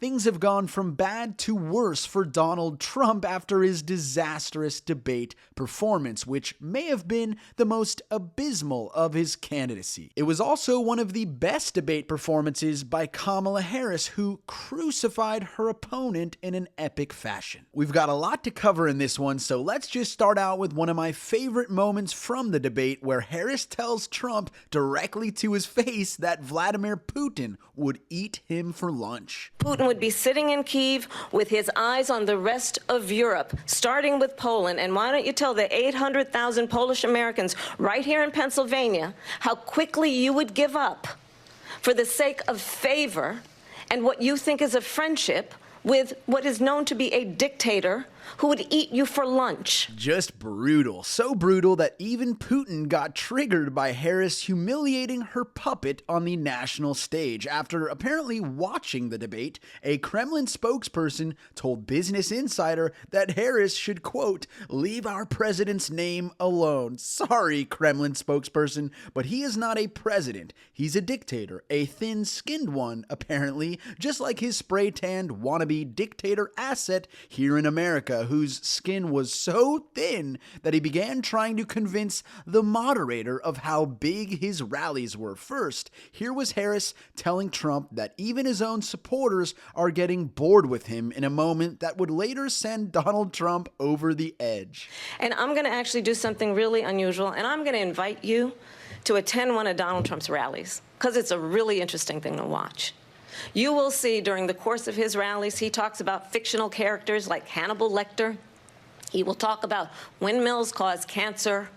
things have gone from bad to worse for Donald Trump after his disastrous debate performance, which may have been the most abysmal of his candidacy. It was also one of the best debate performances by Kamala Harris, who crucified her opponent in an epic fashion. We've got a lot to cover in this one, so let's just start out with one of my favorite moments from the debate, where Harris tells Trump directly to his face that Vladimir Putin would eat him for lunch. Putin would be sitting in Kyiv with his eyes on the rest of Europe, starting with Poland. And why don't you tell the 800,000 Polish Americans right here in Pennsylvania how quickly you would give up for the sake of favor and what you think is a friendship with what is known to be a dictator who would eat you for lunch. Just brutal. So brutal that even Putin got triggered by Harris humiliating her puppet on the national stage. After apparently watching the debate, a Kremlin spokesperson told Business Insider that Harris should, quote, leave our president's name alone. Sorry, Kremlin spokesperson, but he is not a president. He's a dictator, a thin-skinned one, apparently, just like his spray-tanned wannabe dictator asset here in America, whose skin was so thin that he began trying to convince the moderator of how big his rallies were. First, here was Harris telling Trump that even his own supporters are getting bored with him, in a moment that would later send Donald Trump over the edge. And I'm going to actually do something really unusual, and I'm going to invite you to attend one of Donald Trump's rallies, because it's a really interesting thing to watch. You will see during the course of his rallies, he talks about fictional characters like Hannibal Lecter. He will talk about windmills cause cancer.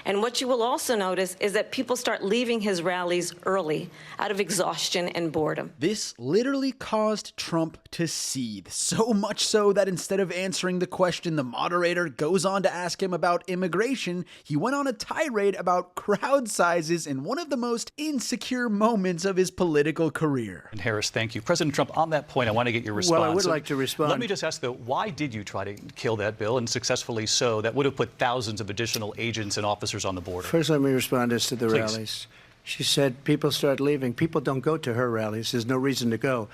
And what you will also notice is that people start leaving his rallies early out of exhaustion and boredom. This literally caused Trump to seethe, so much so that instead of answering the question, the moderator goes on to ask him about immigration. He went on a tirade about crowd sizes in one of the most insecure moments of his political career. And Harris, thank you. President Trump, on that point, I want to get your response. Well, I would like to respond. Let me just ask, though, why did you try to kill that bill, and successfully so, that would have put thousands of additional agents and officers on the border? First, let me respond as to the Please. rallies. She said people start leaving. People don't go to her rallies. There's no reason to go.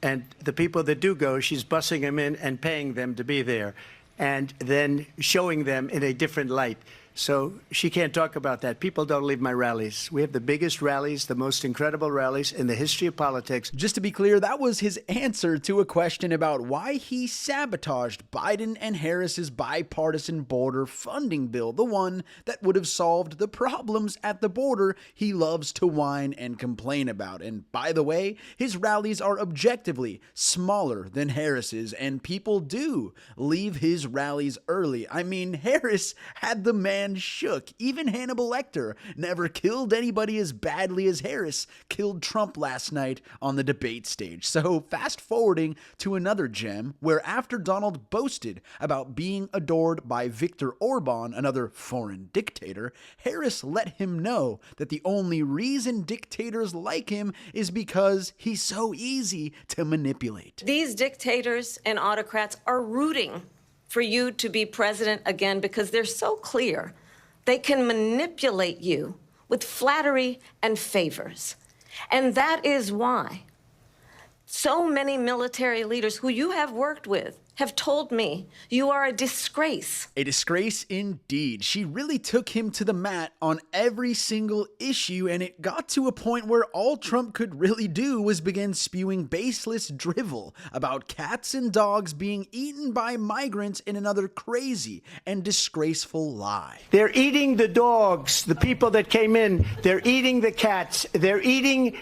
And the people that do go, she's bussing them in and paying them to be there, and then showing them in a different light. So she can't talk about that. People don't leave my rallies. We have the biggest rallies, the most incredible rallies in the history of politics. Just to be clear, that was his answer to a question about why he sabotaged Biden and Harris's bipartisan border funding bill, the one that would have solved the problems at the border he loves to whine and complain about. And by the way, his rallies are objectively smaller than Harris's, and people do leave his rallies early. I mean, Harris had the man shook. Even Hannibal Lecter never killed anybody as badly as Harris killed Trump last night on the debate stage. So fast forwarding to another gem, where after Donald boasted about being adored by Viktor Orban, another foreign dictator, Harris let him know that the only reason dictators like him is because he's so easy to manipulate. These dictators and autocrats are rooting for you to be president again because they're so clear they can manipulate you with flattery and favors. And that is why so many military leaders who you have worked with have told me you are a disgrace. A disgrace indeed. She really took him to the mat on every single issue, and it got to a point where all Trump could really do was begin spewing baseless drivel about cats and dogs being eaten by migrants in another crazy and disgraceful lie. They're eating the dogs, the people that came in. They're eating the cats. They're eating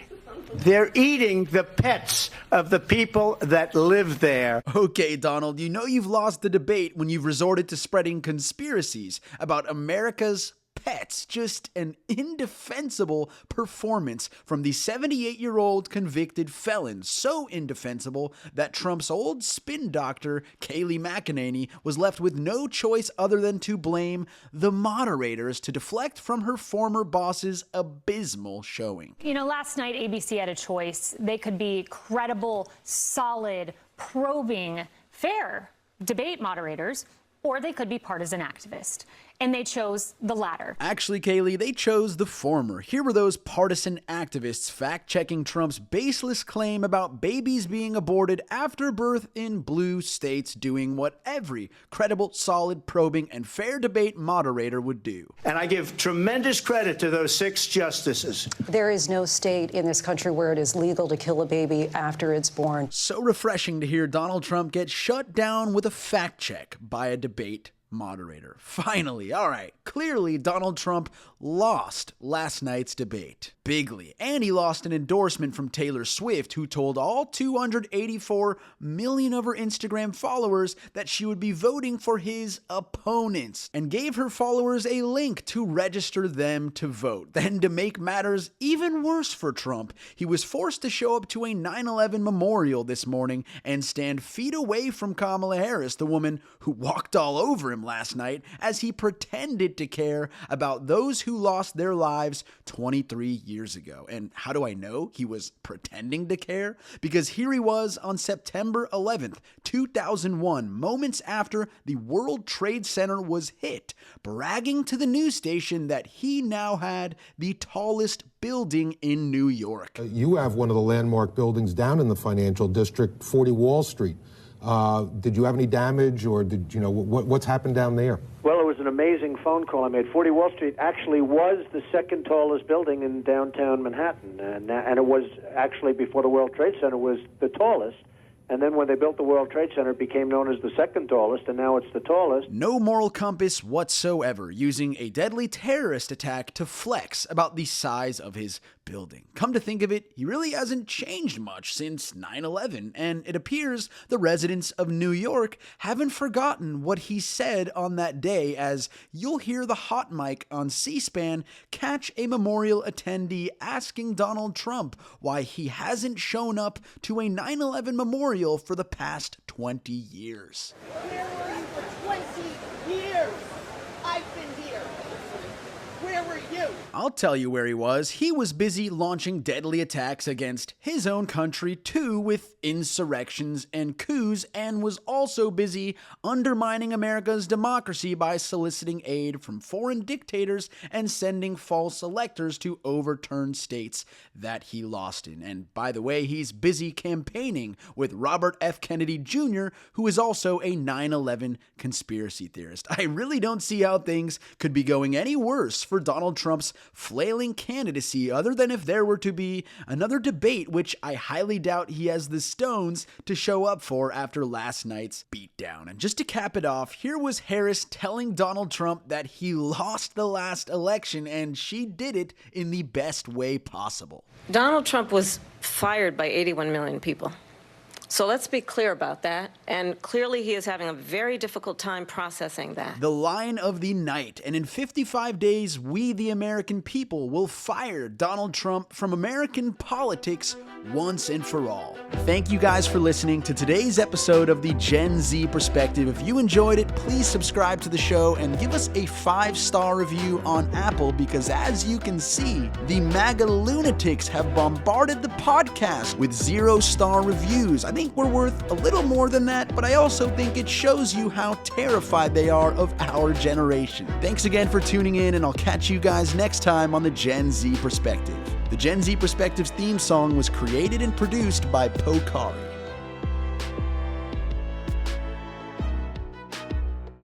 the pets of the people that live there. Okay, Donald, you know you've lost the debate when you've resorted to spreading conspiracies about America's pets. Just an indefensible performance from the 78-year-old convicted felon. So indefensible that Trump's old spin doctor, Kayleigh McEnany, was left with no choice other than to blame the moderators to deflect from her former boss's abysmal showing. You know, last night ABC had a choice. They could be credible, solid, probing, fair debate moderators, or they could be partisan activists. and they chose the latter. Actually, Kaylee, they chose the former. Here were those partisan activists fact-checking Trump's baseless claim about babies being aborted after birth in blue states, doing what every credible, solid, probing, and fair debate moderator would do. And I give tremendous credit to those 6 justices. There is no state in this country where it is legal to kill a baby after it's born. So refreshing to hear Donald Trump get shut down with a fact check by a debate moderator. Finally, all right, clearly Donald Trump lost last night's debate. Bigly. And he lost an endorsement from Taylor Swift, who told all 284 million of her Instagram followers that she would be voting for his opponents, and gave her followers a link to register them to vote. Then, to make matters even worse for Trump, he was forced to show up to a 9/11 memorial this morning and stand feet away from Kamala Harris, the woman who walked all over him last night, as he pretended to care about those who lost their lives 23 years ago. And how do I know he was pretending to care? Because here he was on September 11th, 2001, moments after the World Trade Center was hit, bragging to the news station that he now had the tallest building in New York. You have one of the landmark buildings down in the financial district, 40 Wall Street. Did you have any damage, or did you know what's happened down there? Well, it was an amazing phone call I made. 40 Wall Street actually was the second tallest building in downtown Manhattan, and it was actually, before the World Trade Center, was the tallest. And then when they built the World Trade Center, it became known as the second tallest, and now it's the tallest. No moral compass whatsoever, using a deadly terrorist attack to flex about the size of his building. Come to think of it, he really hasn't changed much since 9/11, and it appears the residents of New York haven't forgotten what he said on that day, as you'll hear the hot mic on C-SPAN catch a memorial attendee asking Donald Trump why he hasn't shown up to a 9/11 memorial for the past 20 years. Where were you for 20 years? I've been here. Where were you? I'll tell you where he was. He was busy launching deadly attacks against his own country, too, with insurrections and coups, and was also busy undermining America's democracy by soliciting aid from foreign dictators and sending false electors to overturn states that he lost in. And by the way, he's busy campaigning with Robert F. Kennedy Jr., who is also a 9/11 conspiracy theorist. I really don't see how things could be going any worse for Donald Trump's flailing candidacy, other than if there were to be another debate, which I highly doubt he has the stones to show up for after last night's beatdown. And just to cap it off, here was Harris telling Donald Trump that he lost the last election, and she did it in the best way possible. Donald Trump was fired by 81 million people. So let's be clear about that. And clearly he is having a very difficult time processing that. The line of the night. And in 55 days, we, the American people, will fire Donald Trump from American politics once and for all. Thank you guys for listening to today's episode of the Gen Z Perspective. If you enjoyed it, please subscribe to the show and give us a 5-star review on Apple, because as you can see, the MAGA lunatics have bombarded the podcast with 0-star reviews. I think we're worth a little more than that, but I also think it shows you how terrified they are of our generation. Thanks again for tuning in, and I'll catch you guys next time on the Gen Z Perspective. The Gen Z Perspectives theme song was created and produced by Pokari.